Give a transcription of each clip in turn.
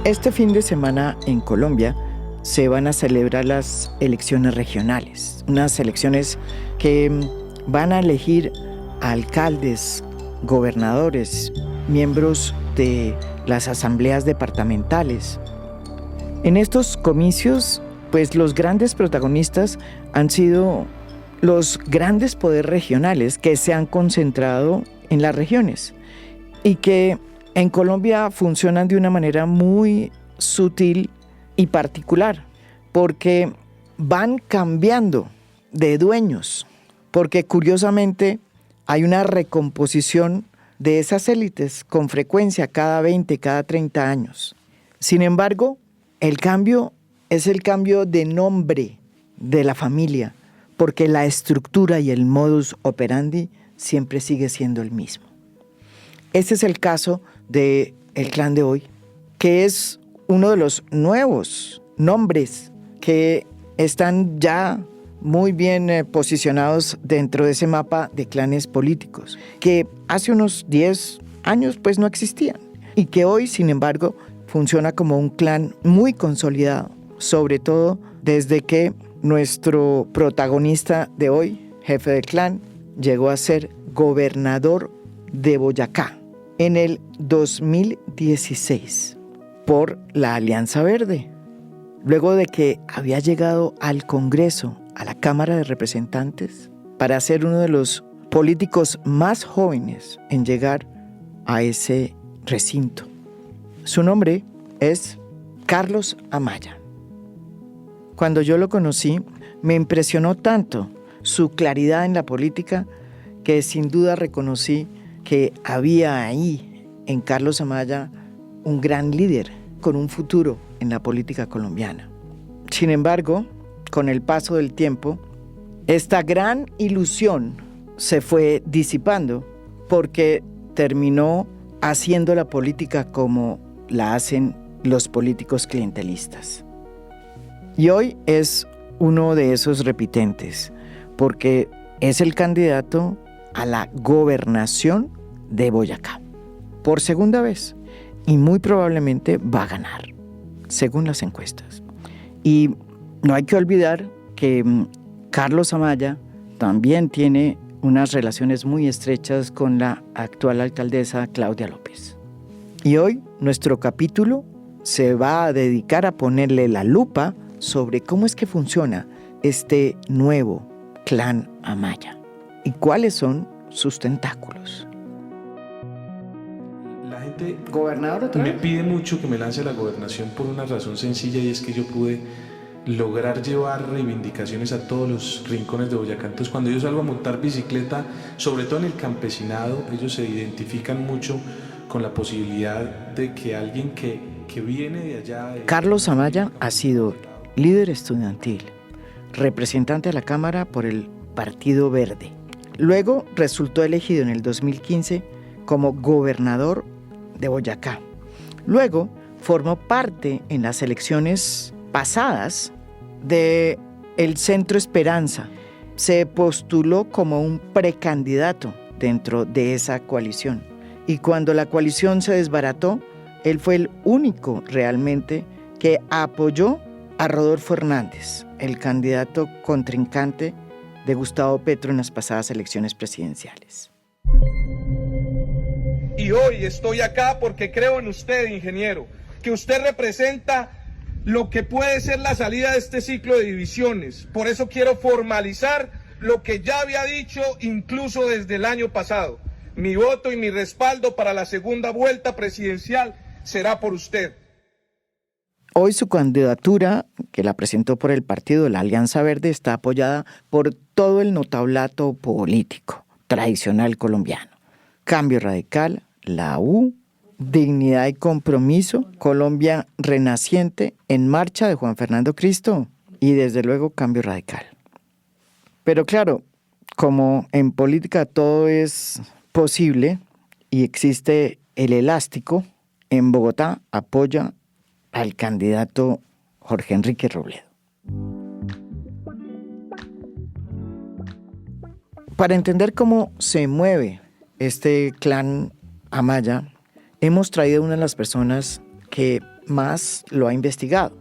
Este fin de semana en Colombia se van a celebrar las elecciones regionales, unas elecciones que van a elegir alcaldes, gobernadores, miembros de las asambleas departamentales. En estos comicios, pues los grandes protagonistas han sido los grandes poderes regionales que se han concentrado en las regiones y que en Colombia funcionan de una manera muy sutil y particular, porque van cambiando de dueños, porque curiosamente hay una recomposición de esas élites con frecuencia cada 20, cada 30 años. Sin embargo, el cambio es el cambio de nombre de la familia, porque la estructura y el modus operandi siempre sigue siendo el mismo. Ese es el caso del clan de hoy, que es uno de los nuevos nombres que están ya muy bien posicionados dentro de ese mapa de clanes políticos, que hace unos 10 años pues no existían y que hoy, sin embargo, funciona como un clan muy consolidado, sobre todo desde que nuestro protagonista de hoy, jefe del clan, llegó a ser gobernador de Boyacá en el 2016 por la Alianza Verde, luego de que había llegado al Congreso, a la Cámara de Representantes, para ser uno de los políticos más jóvenes en llegar a ese recinto. Su nombre es Carlos Amaya. Cuando yo lo conocí, me impresionó tanto su claridad en la política que sin duda reconocí que había ahí en Carlos Amaya un gran líder con un futuro en la política colombiana. Sin embargo, con el paso del tiempo, esta gran ilusión se fue disipando porque terminó haciendo la política como la hacen los políticos clientelistas. Y hoy es uno de esos repitentes, porque es el candidato a la gobernación de Boyacá por segunda vez y muy probablemente va a ganar, según las encuestas. Y no hay que olvidar que Carlos Amaya también tiene unas relaciones muy estrechas con la actual alcaldesa Claudia López. Y hoy nuestro capítulo se va a dedicar a ponerle la lupa sobre cómo es que funciona este nuevo clan Amaya y cuáles son sus tentáculos. La gente ¿Gobernador otra vez? me pide mucho que me lance a la gobernación por una razón sencilla, y es que yo pude lograr llevar reivindicaciones a todos los rincones de Boyacá. Entonces, cuando yo salgo a montar bicicleta, sobre todo en el campesinado, ellos se identifican mucho con la posibilidad de que alguien que viene de allá... Carlos Amaya ha sido líder estudiantil, representante a la Cámara por el Partido Verde. Luego resultó elegido en el 2015 como gobernador de Boyacá. Luego formó parte en las elecciones pasadas del Centro Esperanza. Se postuló como un precandidato dentro de esa coalición. Y cuando la coalición se desbarató, él fue el único realmente que apoyó a Rodolfo Hernández, el candidato contrincante de Gustavo Petro en las pasadas elecciones presidenciales. Y hoy estoy acá porque creo en usted, ingeniero, que usted representa lo que puede ser la salida de este ciclo de divisiones. Por eso quiero formalizar lo que ya había dicho incluso desde el año pasado. Mi voto y mi respaldo para la segunda vuelta presidencial será por usted. Hoy su candidatura, que la presentó por el partido de la Alianza Verde, está apoyada por todo el notablato político tradicional colombiano. Cambio Radical, la U, Dignidad y Compromiso, Colombia Renaciente, En Marcha de Juan Fernando Cristo y desde luego Cambio Radical. Pero claro, como en política todo es posible y existe el elástico, en Bogotá apoya al candidato Jorge Enrique Robledo. Para entender cómo se mueve este clan Amaya, hemos traído a una de las personas que más lo ha investigado.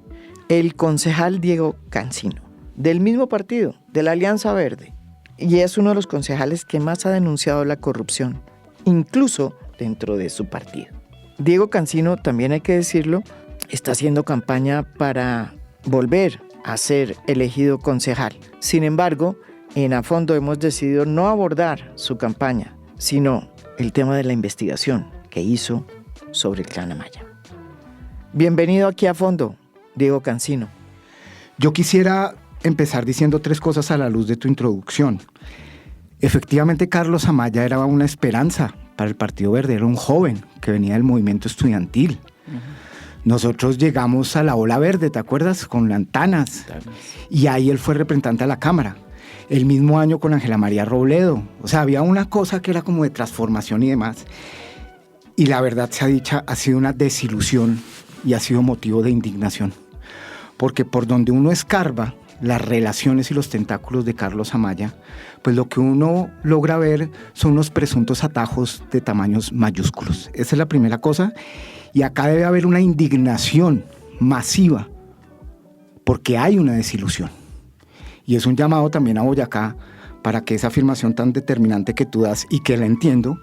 El concejal Diego Cancino, del mismo partido, de la Alianza Verde, y es uno de los concejales que más ha denunciado la corrupción, incluso dentro de su partido. Diego Cancino, también hay que decirlo, está haciendo campaña para volver a ser elegido concejal. Sin embargo, en A Fondo hemos decidido no abordar su campaña, sino el tema de la investigación que hizo sobre el Clan Amaya. Bienvenido aquí a Fondo, Diego Cancino. Yo quisiera empezar diciendo 3 cosas a la luz de tu introducción. Efectivamente, Carlos Amaya era una esperanza para el Partido Verde, era un joven que venía del movimiento estudiantil. Nosotros llegamos a la Ola Verde, ¿te acuerdas? Con Lantanas. Y ahí él fue representante a la Cámara. El mismo año con Ángela María Robledo. O sea, había una cosa que era como de transformación y demás. Y la verdad sea dicha, ha sido una desilusión y ha sido motivo de indignación. Porque por donde uno escarba las relaciones y los tentáculos de Carlos Amaya, pues lo que uno logra ver son unos presuntos atajos de tamaños mayúsculos. Esa es la primera cosa. Y acá debe haber una indignación masiva, porque hay una desilusión. Y es un llamado también a Boyacá para que esa afirmación tan determinante que tú das y que la entiendo,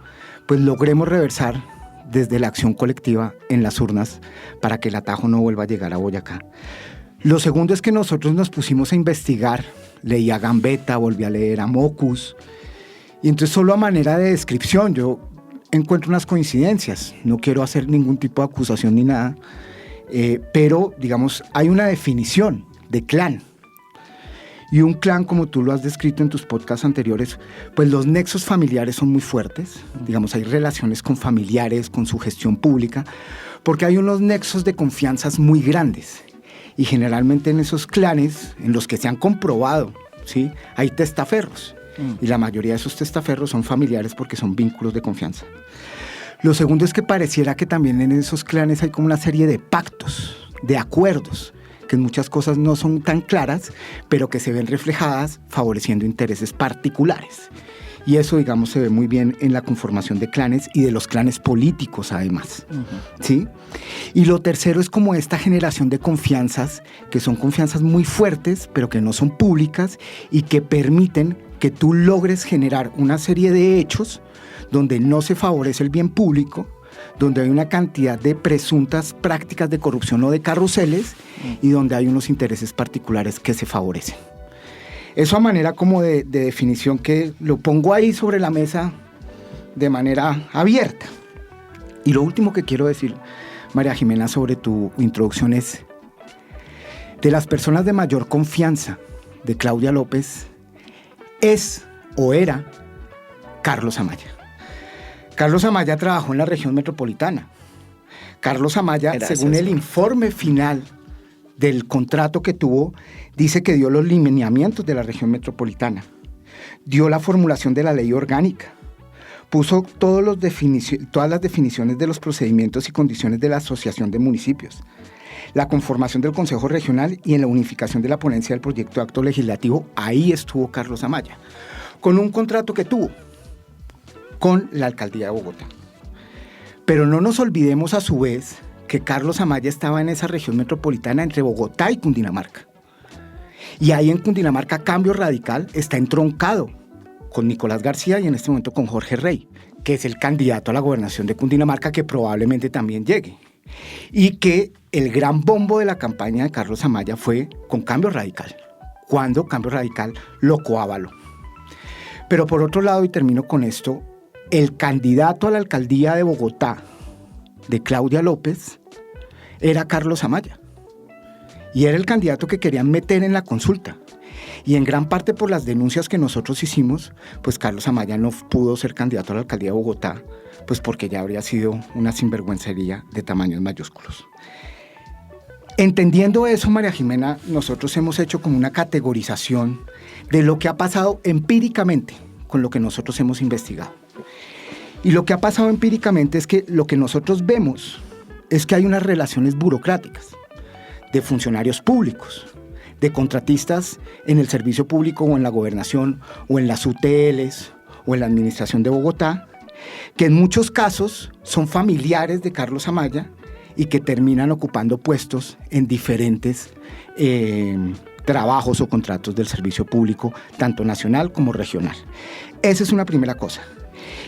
pues logremos reversar desde la acción colectiva en las urnas para que el atajo no vuelva a llegar a Boyacá. Lo segundo es que nosotros nos pusimos a investigar, leí a Gambetta, volví a leer a Mocus, y entonces solo a manera de descripción yo encuentro unas coincidencias, no quiero hacer ningún tipo de acusación ni nada, pero digamos hay una definición de clan. Y un clan, como tú lo has descrito en tus podcasts anteriores, pues los nexos familiares son muy fuertes. Digamos, hay relaciones con familiares, con su gestión pública, porque hay unos nexos de confianzas muy grandes. Y generalmente en esos clanes, en los que se han comprobado, ¿sí?, hay testaferros. Y la mayoría de esos testaferros son familiares porque son vínculos de confianza. Lo segundo es que pareciera que también en esos clanes hay como una serie de pactos, de acuerdos, que en muchas cosas no son tan claras, pero que se ven reflejadas favoreciendo intereses particulares. Y eso, digamos, se ve muy bien en la conformación de clanes y de los clanes políticos, además. ¿Sí? Y lo tercero es como esta generación de confianzas, que son confianzas muy fuertes, pero que no son públicas y que permiten que tú logres generar una serie de hechos donde no se favorece el bien público, donde hay una cantidad de presuntas prácticas de corrupción o de carruseles y donde hay unos intereses particulares que se favorecen. Eso a manera como de definición que lo pongo ahí sobre la mesa de manera abierta. Y lo último que quiero decir, María Jimena, sobre tu introducción es: de las personas de mayor confianza de Claudia López es o era Carlos Amaya. Carlos Amaya trabajó en la región metropolitana. Carlos Amaya, según el informe final del contrato que tuvo, dice que dio los lineamientos de la región metropolitana, dio la formulación de la ley orgánica, puso todas las definiciones de los procedimientos y condiciones de la asociación de municipios, la conformación del Consejo Regional y en la unificación de la ponencia del proyecto de acto legislativo. Ahí estuvo Carlos Amaya, con un contrato que tuvo con la alcaldía de Bogotá. Pero no nos olvidemos a su vez que Carlos Amaya estaba en esa región metropolitana entre Bogotá y Cundinamarca. Y ahí en Cundinamarca Cambio Radical está entroncado con Nicolás García y en este momento con Jorge Rey, que es el candidato a la gobernación de Cundinamarca, que probablemente también llegue. Y que el gran bombo de la campaña de Carlos Amaya fue con Cambio Radical, cuando Cambio Radical lo coavaló. Pero por otro lado, y termino con esto, el candidato a la alcaldía de Bogotá, de Claudia López, era Carlos Amaya. Y era el candidato que querían meter en la consulta. Y en gran parte por las denuncias que nosotros hicimos, pues Carlos Amaya no pudo ser candidato a la alcaldía de Bogotá, pues porque ya habría sido una sinvergüencería de tamaños mayúsculos. Entendiendo eso, María Jimena, nosotros hemos hecho como una categorización de lo que ha pasado empíricamente con lo que nosotros hemos investigado. Y lo que ha pasado empíricamente es que lo que nosotros vemos es que hay unas relaciones burocráticas de funcionarios públicos, de contratistas en el servicio público o en la gobernación o en las UTLs o en la administración de Bogotá, que en muchos casos son familiares de Carlos Amaya y que terminan ocupando puestos en diferentes trabajos o contratos del servicio público, tanto nacional como regional. Esa es una primera cosa.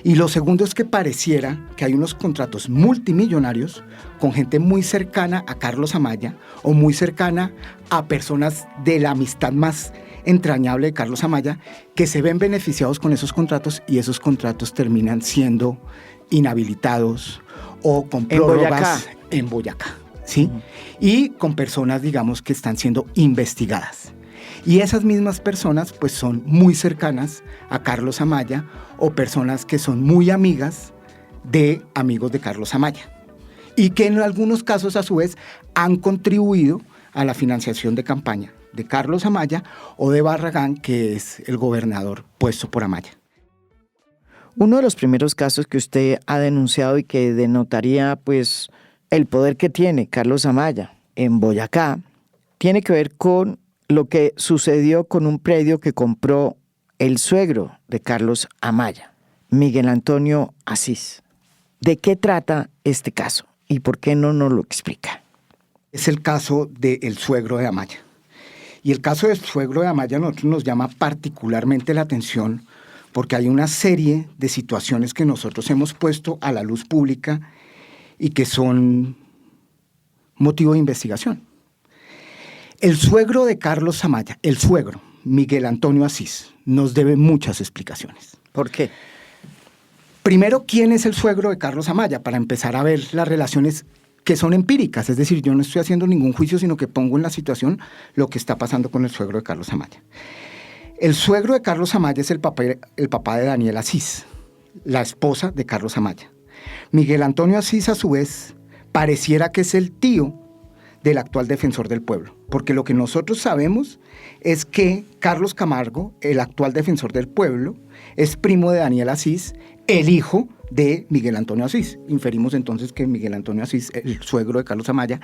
Y lo segundo es que pareciera que hay unos contratos multimillonarios con gente muy cercana a Carlos Amaya o muy cercana a personas de la amistad más entrañable de Carlos Amaya, que se ven beneficiados con esos contratos y esos contratos terminan siendo inhabilitados o con prórrogas en Boyacá, ¿sí? Y con personas, digamos, que están siendo investigadas. Y esas mismas personas pues son muy cercanas a Carlos Amaya o personas que son muy amigas de amigos de Carlos Amaya y que en algunos casos a su vez han contribuido a la financiación de campaña de Carlos Amaya o de Barragán, que es el gobernador puesto por Amaya. Uno de los primeros casos que usted ha denunciado y que denotaría pues el poder que tiene Carlos Amaya en Boyacá tiene que ver con lo que sucedió con un predio que compró el suegro de Carlos Amaya, Miguel Antonio Asís. ¿De qué trata este caso y por qué no nos lo explica? Es el caso del suegro de Amaya. Y el caso del suegro de Amaya a nosotros nos llama particularmente la atención porque hay una serie de situaciones que nosotros hemos puesto a la luz pública y que son motivo de investigación. El suegro de Carlos Amaya, el suegro, Miguel Antonio Asís, nos debe muchas explicaciones. ¿Por qué? Primero, ¿quién es el suegro de Carlos Amaya? Para empezar a ver las relaciones que son empíricas, es decir, yo no estoy haciendo ningún juicio, sino que pongo en la situación lo que está pasando con el suegro de Carlos Amaya. El suegro de Carlos Amaya es el papá de Daniela Asís, la esposa de Carlos Amaya. Miguel Antonio Asís, a su vez, pareciera que es el tío del actual defensor del pueblo, porque lo que nosotros sabemos es que Carlos Camargo, el actual defensor del pueblo, es primo de Daniel Asís, el hijo de Miguel Antonio Asís. Inferimos entonces que Miguel Antonio Asís, el suegro de Carlos Amaya,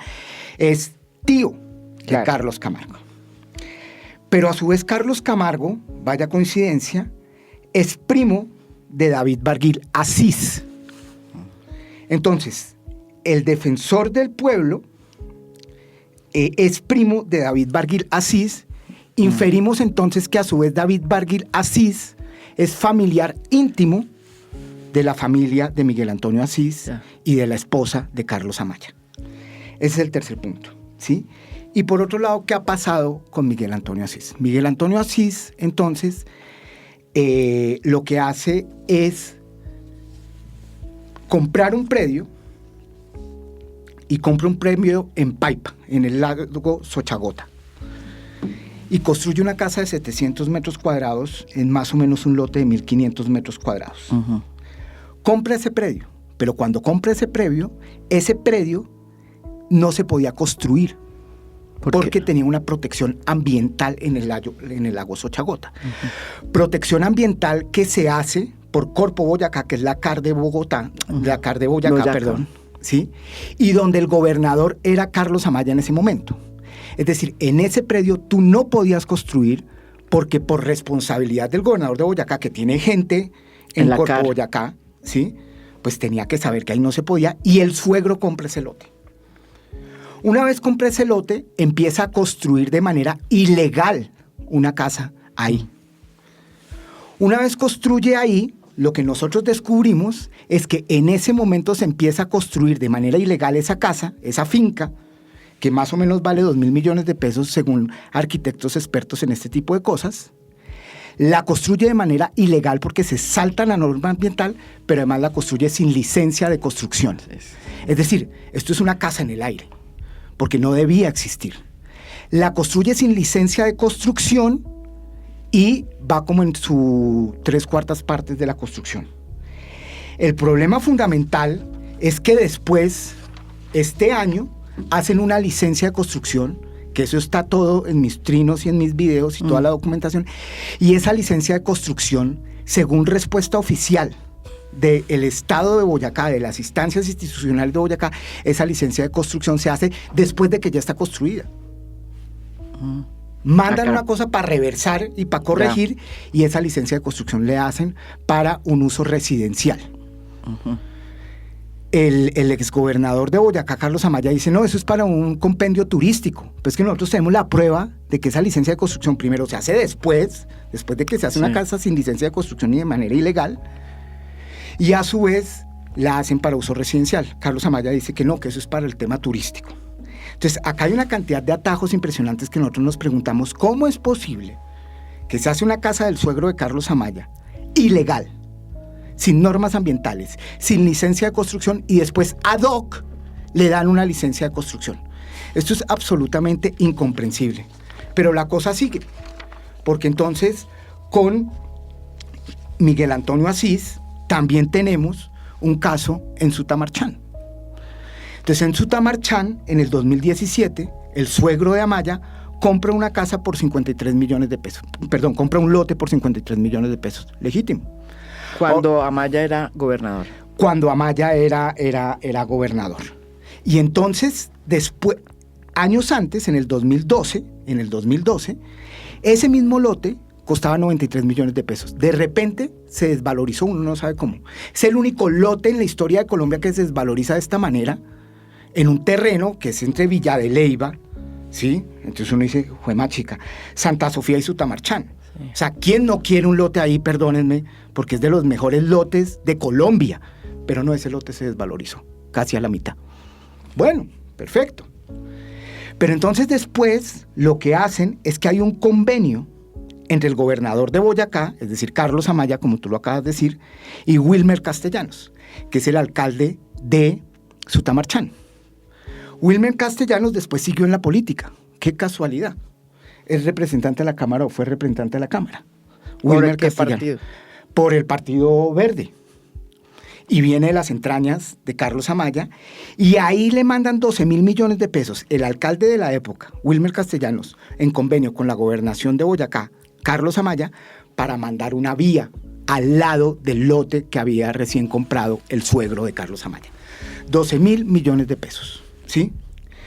es tío de Carlos Camargo. Pero a su vez Carlos Camargo, vaya coincidencia, es primo de David Barguil Asís. Entonces, el defensor del pueblo es primo de David Barguil Asís. Inferimos entonces que a su vez David Barguil Asís es familiar íntimo de la familia de Miguel Antonio Asís y de la esposa de Carlos Amaya. Ese es el tercer punto, ¿sí? Y por otro lado, ¿qué ha pasado con Miguel Antonio Asís? Miguel Antonio Asís, entonces, lo que hace es comprar un predio y compra un predio en Paipa, en el lago Xochagota. Y construye una casa de 700 metros cuadrados en más o menos un lote de 1.500 metros cuadrados. Uh-huh. Compra ese predio, pero cuando compra ese predio no se podía construir porque tenía una protección ambiental en el lago Xochagota. Uh-huh. Protección ambiental que se hace por Corpo Boyacá, que es la CAR de Bogotá, la CAR de Boyacá, perdón, ¿sí? Y donde el gobernador era Carlos Amaya en ese momento. Es decir, en ese predio tú no podías construir porque por responsabilidad del gobernador de Boyacá, que tiene gente en Corpo Boyacá, ¿sí? Pues tenía que saber que ahí no se podía, y el suegro compra ese lote. Una vez compra ese lote, empieza a construir de manera ilegal una casa ahí. Una vez construye ahí, lo que nosotros descubrimos es que en ese momento se empieza a construir de manera ilegal esa casa, esa finca, que más o menos vale 2.000 millones de pesos según arquitectos expertos en este tipo de cosas. La construye de manera ilegal porque se salta la norma ambiental, pero además la construye sin licencia de construcción. Es decir, esto es una casa en el aire, porque no debía existir. La construye sin licencia de construcción y va como en su 3/4 partes de la construcción. El problema fundamental es que después, este año, hacen una licencia de construcción, que eso está todo en mis trinos y en mis videos y toda la documentación, y esa licencia de construcción, según respuesta oficial del Estado de Boyacá, de las instancias institucionales de Boyacá, esa licencia de construcción se hace después de que ya está construida. Mandan una cosa para reversar y para corregir, y esa licencia de construcción le hacen para un uso residencial. el exgobernador de Boyacá, Carlos Amaya, dice, no, eso es para un compendio turístico. Pues que nosotros tenemos la prueba de que esa licencia de construcción primero se hace después de que se hace una casa sin licencia de construcción y de manera ilegal, y a su vez la hacen para uso residencial. Carlos Amaya dice que no, que eso es para el tema turístico. Entonces, acá hay una cantidad de atajos impresionantes que nosotros nos preguntamos, ¿cómo es posible que se hace una casa del suegro de Carlos Amaya ilegal, sin normas ambientales, sin licencia de construcción, y después ad hoc le dan una licencia de construcción? Esto es absolutamente incomprensible. Pero la cosa sigue, porque entonces con Miguel Antonio Asís también tenemos un caso en Sutamarchán. Entonces en Sutamarchán, en el 2017, el suegro de Amaya compra una casa por 53 millones de pesos. Perdón, compra un lote por 53 millones de pesos. Legítimo. Cuando Amaya era gobernador. Cuando Amaya era gobernador. Y entonces, después, años antes, en el 2012, ese mismo lote costaba 93 millones de pesos. De repente se desvalorizó, uno no sabe cómo. Es el único lote en la historia de Colombia que se desvaloriza de esta manera, en un terreno que es entre Villa de Leyva, ¿sí? Entonces uno dice, juema chica, Santa Sofía y Sutamarchán. Sí. O sea, ¿quién no quiere un lote ahí? Perdónenme, porque es de los mejores lotes de Colombia. Pero no, ese lote se desvalorizó, casi a la mitad. Bueno, perfecto. Pero entonces después lo que hacen es que hay un convenio entre el gobernador de Boyacá, es decir, Carlos Amaya, como tú lo acabas de decir, y Wilmer Castellanos, que es el alcalde de Sutamarchán. Wilmer Castellanos después siguió en la política. ¡Qué casualidad! Es representante de la Cámara o fue representante de la Cámara. ¿Por qué partido? Por el Partido Verde. Y viene de las entrañas de Carlos Amaya, y ahí le mandan 12 mil millones de pesos el alcalde de la época, Wilmer Castellanos, en convenio con la gobernación de Boyacá, Carlos Amaya, para mandar una vía al lado del lote que había recién comprado el suegro de Carlos Amaya. 12 mil millones de pesos, ¿sí?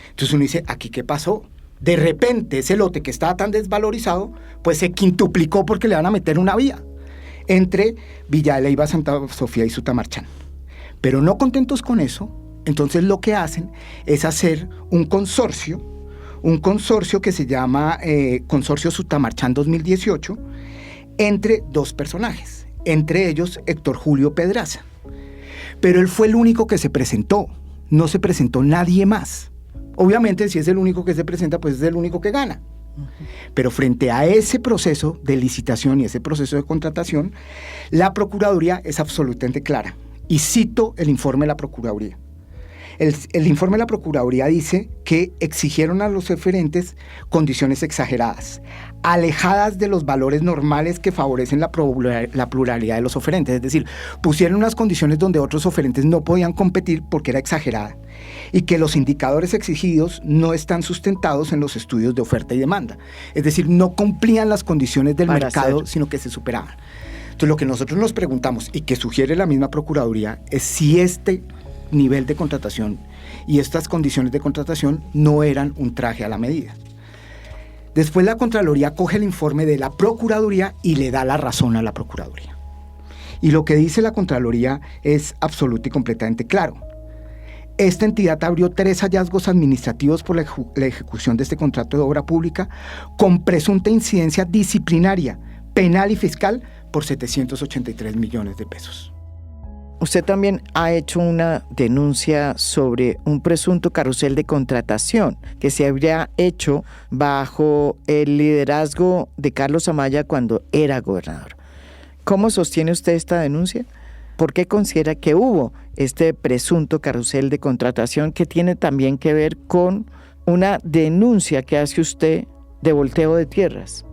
Entonces uno dice, ¿aquí qué pasó? De repente ese lote que estaba tan desvalorizado, pues se quintuplicó porque le van a meter una vía entre Villa de Leyva, Santa Sofía y Sutamarchán. Pero no contentos con eso, entonces lo que hacen es hacer un consorcio que se llama Consorcio Sutamarchán 2018, entre dos personajes, entre ellos Héctor Julio Pedraza. Pero él fue el único que se presentó, no se presentó nadie más. Obviamente, si es el único que se presenta, pues es el único que gana. Pero frente a ese proceso de licitación y ese proceso de contratación, la Procuraduría es absolutamente clara. Y cito el informe de la Procuraduría. El informe de la Procuraduría dice que exigieron a los oferentes condiciones exageradas, alejadas de los valores normales que favorecen la pluralidad de los oferentes. Es decir, pusieron unas condiciones donde otros oferentes no podían competir porque era exagerada, y que los indicadores exigidos no están sustentados en los estudios de oferta y demanda. Es decir, no cumplían las condiciones del mercado, sino que se superaban. Entonces, lo que nosotros nos preguntamos, y que sugiere la misma Procuraduría, es si este nivel de contratación y estas condiciones de contratación no eran un traje a la medida. Después la Contraloría coge el informe de la Procuraduría y le da la razón a la Procuraduría. Y lo que dice la Contraloría es absoluto y completamente claro. Esta entidad abrió 3 hallazgos administrativos por la ejecución de este contrato de obra pública con presunta incidencia disciplinaria, penal y fiscal por 783 millones de pesos. Usted también ha hecho una denuncia sobre un presunto carrusel de contratación que se habría hecho bajo el liderazgo de Carlos Amaya cuando era gobernador. ¿Cómo sostiene usted esta denuncia? ¿Por qué considera que hubo este presunto carrusel de contratación que tiene también que ver con una denuncia que hace usted de volteo de tierras,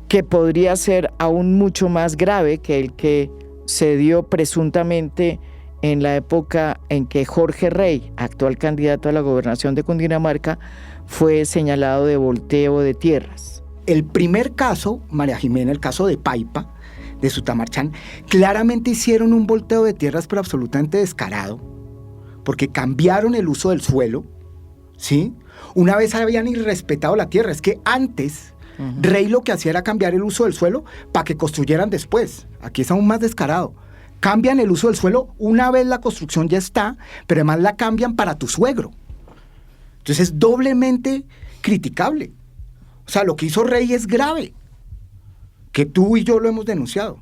que podría ser aún mucho más grave que el que se dio presuntamente en la época en que Jorge Rey, actual candidato a la gobernación de Cundinamarca, fue señalado de volteo de tierras? El primer caso, María Jimena, el caso de Paipa, de Sutamarchán, claramente hicieron un volteo de tierras, pero absolutamente descarado, porque cambiaron el uso del suelo, ¿sí? Una vez habían irrespetado la tierra. Es que antes Rey lo que hacía era cambiar el uso del suelo para que construyeran después. Aquí es aún más descarado. Cambian el uso del suelo una vez la construcción ya está, pero además la cambian para tu suegro. Entonces es doblemente criticable. O sea, lo que hizo Rey es grave, que tú y yo lo hemos denunciado.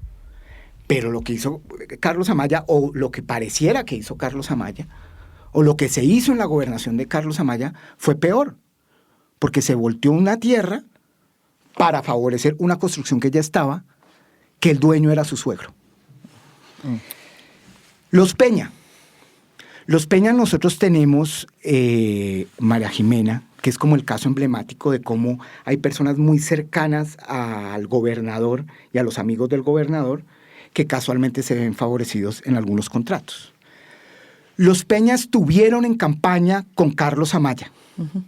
Pero lo que hizo Carlos Amaya, o lo que pareciera que hizo Carlos Amaya, o lo que se hizo en la gobernación de Carlos Amaya, fue peor, porque se volteó una tierra para favorecer una construcción que ya estaba, que el dueño era su suegro. Los Peña. Los Peña nosotros tenemos, María Jimena, que es como el caso emblemático de cómo hay personas muy cercanas al gobernador y a los amigos del gobernador que casualmente se ven favorecidos en algunos contratos. Los Peña estuvieron en campaña con Carlos Amaya. Uh-huh.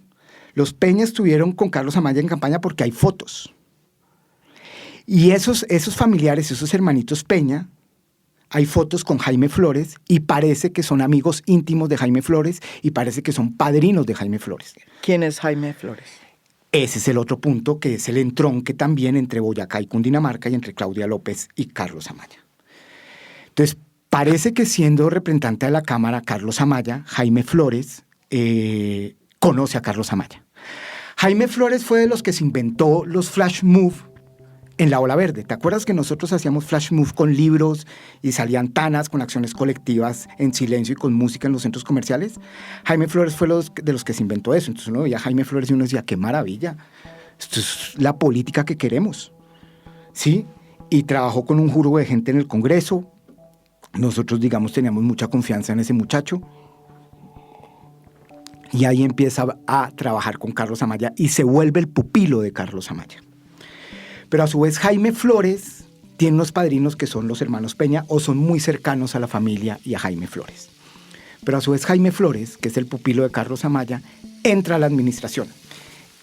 Los Peña estuvieron con Carlos Amaya en campaña porque hay fotos. Y esos familiares, esos hermanitos Peña, hay fotos con Jaime Flores y parece que son amigos íntimos de Jaime Flores y parece que son padrinos de Jaime Flores. ¿Quién es Jaime Flores? Ese es el otro punto, que es el entronque también entre Boyacá y Cundinamarca y entre Claudia López y Carlos Amaya. Entonces, parece que siendo representante de la Cámara Carlos Amaya, Jaime Flores conoce a Carlos Amaya. Jaime Flores fue de los que se inventó los flash move en la Ola Verde. ¿Te acuerdas que nosotros hacíamos flash move con libros y salían tanas con acciones colectivas en silencio y con música en los centros comerciales? Jaime Flores fue de los que se inventó eso. Entonces uno veía a Jaime Flores y uno decía, ¡qué maravilla! Esto es la política que queremos, ¿sí? Y trabajó con un juro de gente en el Congreso. Nosotros, digamos, teníamos mucha confianza en ese muchacho. Y ahí empieza a trabajar con Carlos Amaya y se vuelve el pupilo de Carlos Amaya. Pero a su vez Jaime Flores tiene unos padrinos que son los hermanos Peña o son muy cercanos a la familia y a Jaime Flores. Pero a su vez Jaime Flores, que es el pupilo de Carlos Amaya, entra a la administración.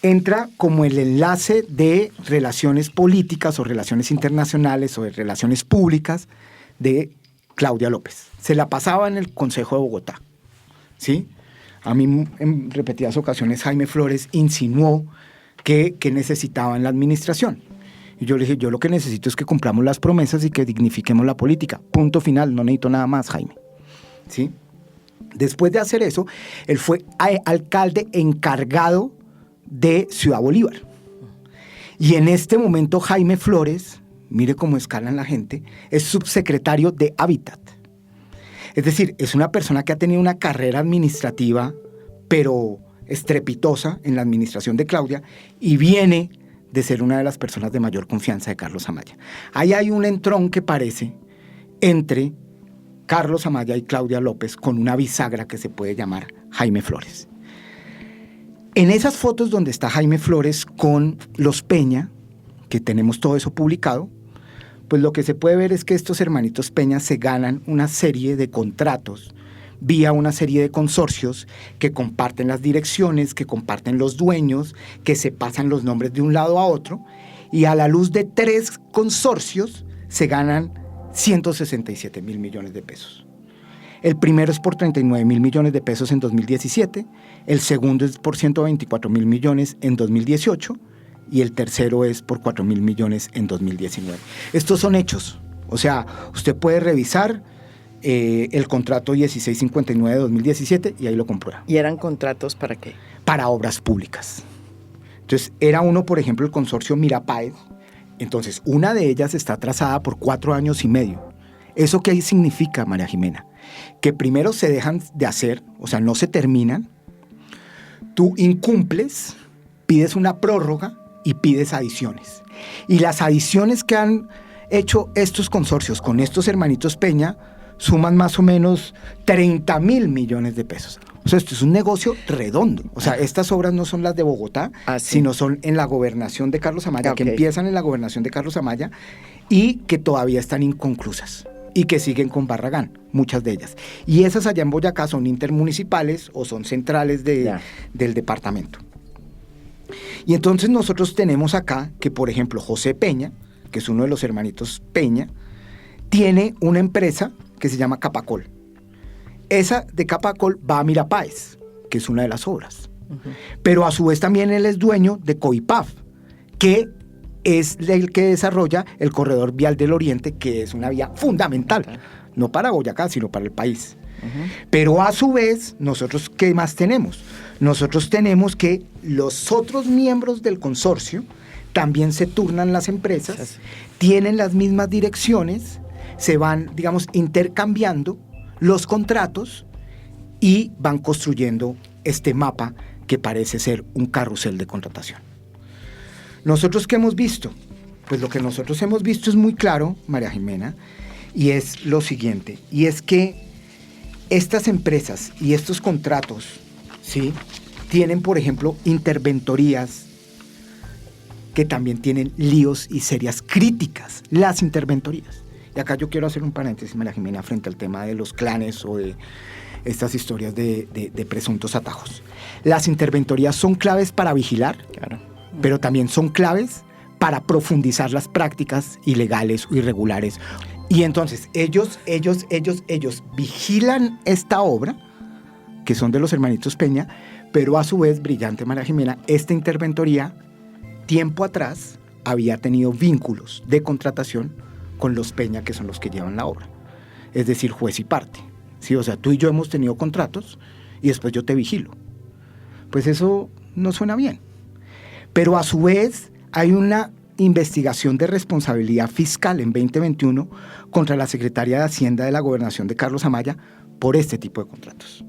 Entra como el enlace de relaciones políticas o relaciones internacionales o de relaciones públicas de Claudia López. Se la pasaba en el Consejo de Bogotá, ¿sí? A mí en repetidas ocasiones Jaime Flores insinuó que necesitaba en la administración. Y yo le dije, yo lo que necesito es que cumplamos las promesas y que dignifiquemos la política. Punto final, no necesito nada más, Jaime. ¿Sí? Después de hacer eso, él fue alcalde encargado de Ciudad Bolívar. Y en este momento Jaime Flores, mire cómo escalan la gente, es subsecretario de Hábitat. Es decir, es una persona que ha tenido una carrera administrativa, pero estrepitosa en la administración de Claudia, y viene de ser una de las personas de mayor confianza de Carlos Amaya. Ahí hay un entronque, parece, entre Carlos Amaya y Claudia López, con una bisagra que se puede llamar Jaime Flores. En esas fotos donde está Jaime Flores con los Peña, que tenemos todo eso publicado, pues lo que se puede ver es que estos hermanitos Peña se ganan una serie de contratos vía una serie de consorcios que comparten las direcciones, que comparten los dueños, que se pasan los nombres de un lado a otro, y a la luz de 3 consorcios se ganan 167.000 millones de pesos. El primero es por 39.000 millones de pesos en 2017, el segundo es por 124.000 millones en 2018 y el tercero es por 4.000 millones en 2019. Estos son hechos, o sea, usted puede revisar el contrato 1659 de 2017 y ahí lo comprueba. ¿Y eran contratos para qué? Para obras públicas. Entonces, era uno, por ejemplo, el consorcio Mirapáez. Entonces, una de ellas está trazada por 4 años y medio. ¿Eso qué significa, María Jimena? Que primero se dejan de hacer, o sea, no se terminan. Tú incumples, pides una prórroga y pides adiciones. Y las adiciones que han hecho estos consorcios con estos hermanitos Peña suman más o menos 30.000 millones de pesos. O sea, esto es un negocio redondo. O sea, estas obras no son las de Bogotá, sino son en la gobernación de Carlos Amaya, que empiezan en la gobernación de Carlos Amaya y que todavía están inconclusas y que siguen con Barragán, muchas de ellas. Y esas allá en Boyacá son intermunicipales o son centrales del departamento. Y entonces nosotros tenemos acá que, por ejemplo, José Peña, que es uno de los hermanitos Peña, tiene una empresa que se llama Capacol. Esa de Capacol va a Mirapáez, que es una de las obras. Uh-huh. Pero a su vez también él es dueño de Coipaf, que es el que desarrolla el corredor vial del Oriente, que es una vía fundamental, no para Boyacá, sino para el país. Pero a su vez, nosotros, ¿qué más tenemos? Nosotros tenemos que los otros miembros del consorcio también se turnan las empresas, tienen las mismas direcciones, se van, digamos, intercambiando los contratos y van construyendo este mapa que parece ser un carrusel de contratación. ¿Nosotros qué hemos visto? Pues lo que nosotros hemos visto es muy claro, María Jimena, y es lo siguiente, y es que estas empresas y estos contratos, ¿sí?, tienen, por ejemplo, interventorías que también tienen líos y serias críticas, las interventorías. Y acá yo quiero hacer un paréntesis, María Jimena, frente al tema de los clanes o de estas historias de presuntos atajos. Las interventorías son claves para vigilar, claro, pero también son claves para profundizar las prácticas ilegales o irregulares. Y entonces ellos vigilan esta obra, que son de los hermanitos Peña, pero a su vez, brillante María Jimena, esta interventoría, tiempo atrás, había tenido vínculos de contratación con los Peña, que son los que llevan la obra. Es decir, juez y parte. ¿Sí? O sea, tú y yo hemos tenido contratos y después yo te vigilo. Pues eso no suena bien. Pero a su vez hay una investigación de responsabilidad fiscal en 2021 contra la secretaria de Hacienda de la Gobernación de Carlos Amaya por este tipo de contratos.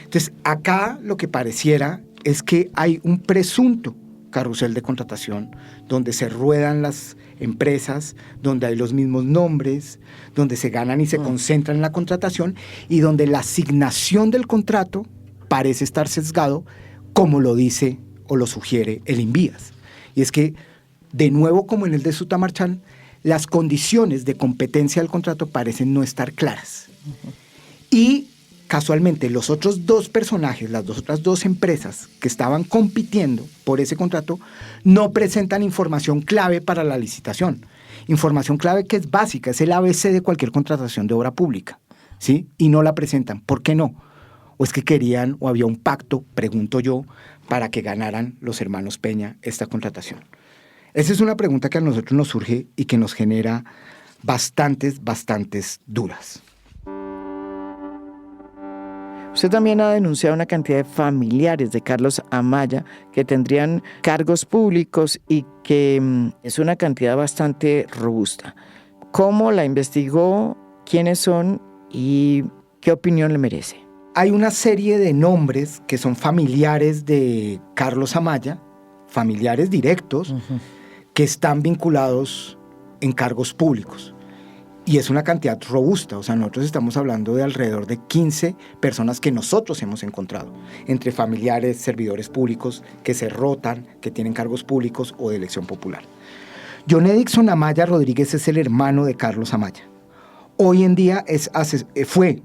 Entonces, acá lo que pareciera es que hay un presunto carrusel de contratación donde se ruedan las empresas, donde hay los mismos nombres, donde se ganan y se concentran en la contratación y donde la asignación del contrato parece estar sesgado, como lo dice o lo sugiere el Invías. Y es que, de nuevo, como en el de Sutamarchán, las condiciones de competencia del contrato parecen no estar claras. Y casualmente los otros dos personajes, las otras dos empresas que estaban compitiendo por ese contrato, no presentan información clave para la licitación. Información clave que es básica, es el ABC de cualquier contratación de obra pública, ¿sí? Y no la presentan. ¿Por qué no? ¿O es que querían o había un pacto, pregunto yo, para que ganaran los hermanos Peña esta contratación? Esa es una pregunta que a nosotros nos surge y que nos genera bastantes dudas. Usted también ha denunciado una cantidad de familiares de Carlos Amaya que tendrían cargos públicos y que es una cantidad bastante robusta. ¿Cómo la investigó? ¿Quiénes son? ¿Y qué opinión le merece? Hay una serie de nombres que son familiares de Carlos Amaya, familiares directos, que están vinculados en cargos públicos. Y es una cantidad robusta, o sea, nosotros estamos hablando de alrededor de 15 personas que nosotros hemos encontrado, entre familiares, servidores públicos, que se rotan, que tienen cargos públicos o de elección popular. John Edison Amaya Rodríguez es el hermano de Carlos Amaya. Hoy en día fue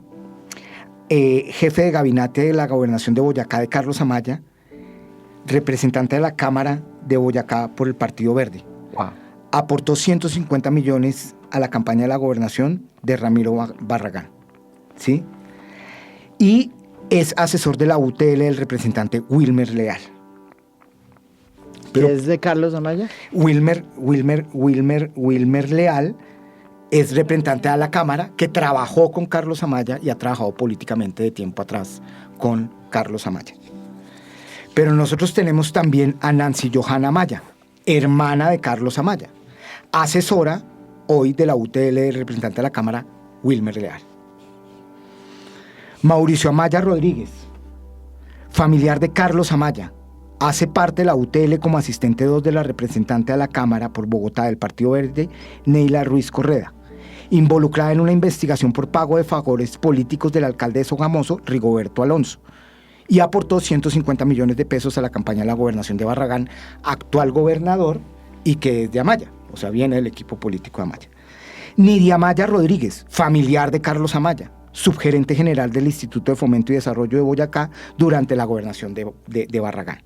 jefe de gabinete de la gobernación de Boyacá de Carlos Amaya, representante de la Cámara de Boyacá por el Partido Verde. Wow. Aportó 150 millones a la campaña de la gobernación de Ramiro Barragán, ¿sí? Y es asesor de la UTL del representante Wilmer Leal. ¿Qué es de Carlos Amaya? Wilmer Leal es representante de la Cámara que trabajó con Carlos Amaya y ha trabajado políticamente de tiempo atrás con Carlos Amaya. Pero nosotros tenemos también a Nancy Johanna Amaya, hermana de Carlos Amaya, asesora hoy de la UTL del representante de la Cámara, Wilmer Leal. Mauricio Amaya Rodríguez, familiar de Carlos Amaya, hace parte de la UTL como asistente 2 de la representante de la Cámara por Bogotá del Partido Verde, Neila Ruiz Correda, involucrada en una investigación por pago de favores políticos del alcalde de Sogamoso, Rigoberto Alonso, y aportó 150 millones de pesos a la campaña de la gobernación de Barragán, actual gobernador, y que es de Amaya, o sea, viene del equipo político de Amaya. Nidia Amaya Rodríguez, familiar de Carlos Amaya, subgerente general del Instituto de Fomento y Desarrollo de Boyacá durante la gobernación de Barragán.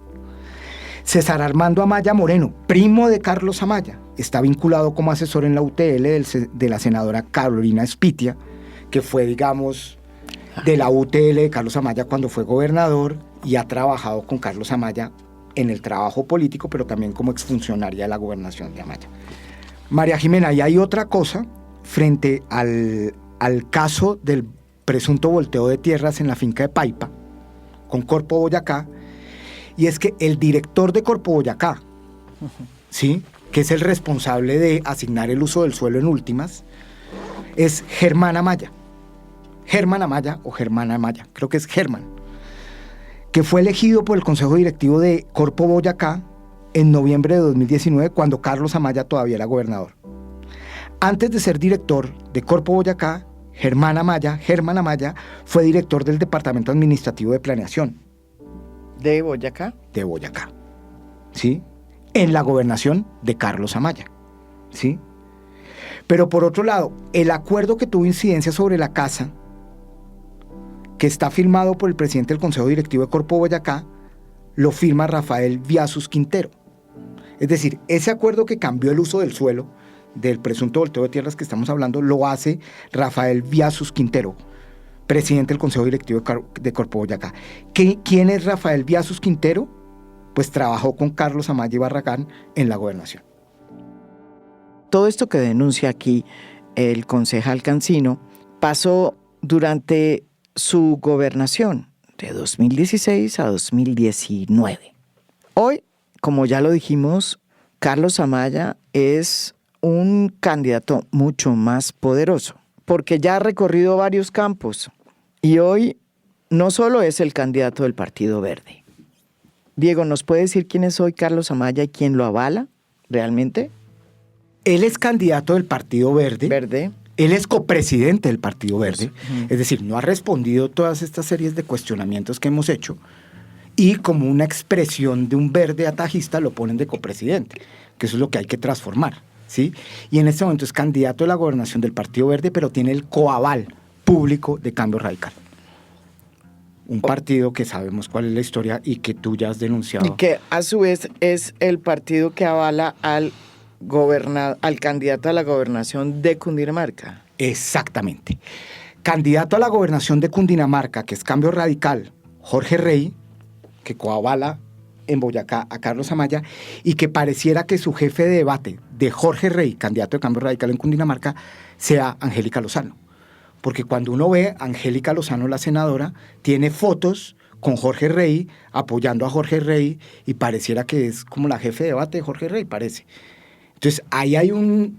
César Armando Amaya Moreno, primo de Carlos Amaya, está vinculado como asesor en la UTL de la senadora Carolina Espitia, que fue, digamos, de la UTL de Carlos Amaya cuando fue gobernador y ha trabajado con Carlos Amaya en el trabajo político, pero también como exfuncionaria de la gobernación de Amaya. María Jimena, y hay otra cosa frente al caso del presunto volteo de tierras en la finca de Paipa, con Corpo Boyacá, y es que el director de Corpo Boyacá, ¿sí?, que es el responsable de asignar el uso del suelo en últimas, es Germán Amaya. Germán Amaya o Germana Amaya, creo que es Germán, que fue elegido por el Consejo Directivo de Corpo Boyacá en noviembre de 2019, cuando Carlos Amaya todavía era gobernador. Antes de ser director de Corpo Boyacá, Germán Amaya fue director del Departamento Administrativo de Planeación. ¿De Boyacá? De Boyacá, ¿sí? En la gobernación de Carlos Amaya, ¿sí? Pero por otro lado, el acuerdo que tuvo incidencia sobre la casa, que está firmado por el presidente del Consejo Directivo de Corpo Boyacá, lo firma Rafael Viasus Quintero. Es decir, ese acuerdo que cambió el uso del suelo, del presunto volteo de tierras que estamos hablando, lo hace Rafael Viasus Quintero, presidente del Consejo Directivo de Corpo Boyacá. ¿Quién es Rafael Viasus Quintero? Pues trabajó con Carlos Amaya y Barragán en la gobernación. Todo esto que denuncia aquí el concejal Cancino pasó durante su gobernación de 2016 a 2019. Hoy, como ya lo dijimos, Carlos Amaya es un candidato mucho más poderoso, porque ya ha recorrido varios campos y hoy no solo es el candidato del Partido Verde. Diego, ¿nos puede decir quién es hoy Carlos Amaya y quién lo avala realmente? Él es candidato del Partido Verde. Él es copresidente del Partido Verde. Es decir, no ha respondido todas estas series de cuestionamientos que hemos hecho y como una expresión de un verde atajista lo ponen de copresidente, que eso es lo que hay que transformar, ¿sí? Y en este momento es candidato de la gobernación del Partido Verde, pero tiene el coaval público de Cambio Radical. Un partido que sabemos cuál es la historia y que tú ya has denunciado. Y que a su vez es el partido que avala al candidato a la gobernación de Cundinamarca. Exactamente. Candidato a la gobernación de Cundinamarca, que es Cambio Radical, Jorge Rey, que coavala en Boyacá a Carlos Amaya, y que pareciera que su jefe de debate de Jorge Rey, candidato de Cambio Radical en Cundinamarca, sea Angélica Lozano. Porque cuando uno ve a Angélica Lozano, la senadora, tiene fotos con Jorge Rey, apoyando a Jorge Rey, y pareciera que es como la jefe de debate de Jorge Rey, parece. Entonces, ahí hay una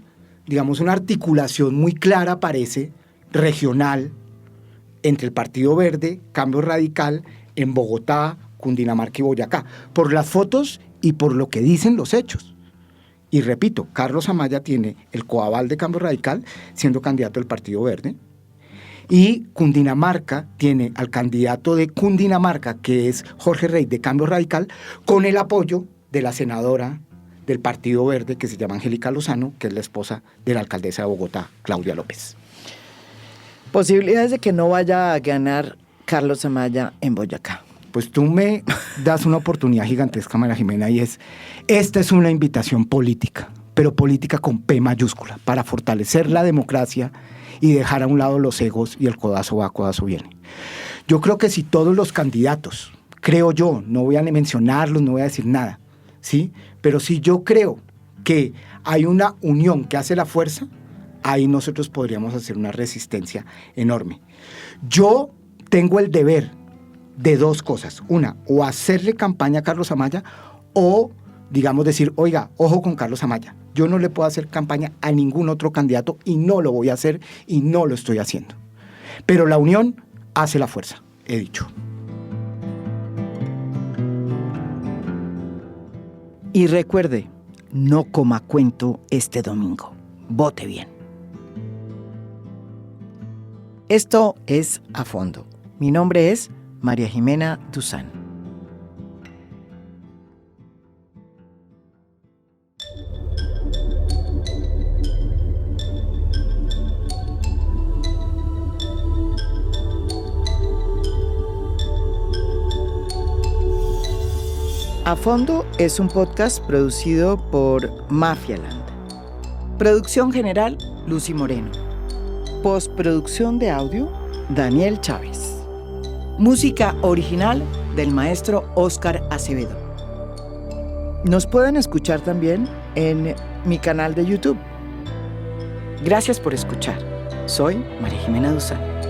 articulación muy clara, parece, regional, entre el Partido Verde, Cambio Radical, en Bogotá, Cundinamarca y Boyacá, por las fotos y por lo que dicen los hechos. Y repito, Carlos Amaya tiene el coaval de Cambio Radical, siendo candidato del Partido Verde, y Cundinamarca tiene al candidato de Cundinamarca, que es Jorge Rey, de Cambio Radical, con el apoyo de la senadora del Partido Verde, que se llama Angélica Lozano, que es la esposa de la alcaldesa de Bogotá, Claudia López. Posibilidades de que no vaya a ganar Carlos Amaya en Boyacá. Pues tú me das una oportunidad gigantesca, María Jimena, y esta es una invitación política, pero política con P mayúscula, para fortalecer la democracia y dejar a un lado los egos y el codazo va, codazo viene. Yo creo que si todos los candidatos, creo yo, no voy a mencionarlos, no voy a decir nada, ¿sí? Pero si yo creo que hay una unión que hace la fuerza, ahí nosotros podríamos hacer una resistencia enorme. Yo tengo el deber de dos cosas. Una, o hacerle campaña a Carlos Amaya o, digamos, decir, oiga, ojo con Carlos Amaya. Yo no le puedo hacer campaña a ningún otro candidato y no lo voy a hacer y no lo estoy haciendo. Pero la unión hace la fuerza, he dicho. Y recuerde, no coma cuento este domingo. Vote bien. Esto es A Fondo. Mi nombre es María Jimena Duzán. A Fondo es un podcast producido por Mafialand. Producción general, Lucy Moreno. Postproducción de audio, Daniel Chávez. Música original del maestro Óscar Acevedo. Nos pueden escuchar también en mi canal de YouTube. Gracias por escuchar. Soy María Jimena Duzán.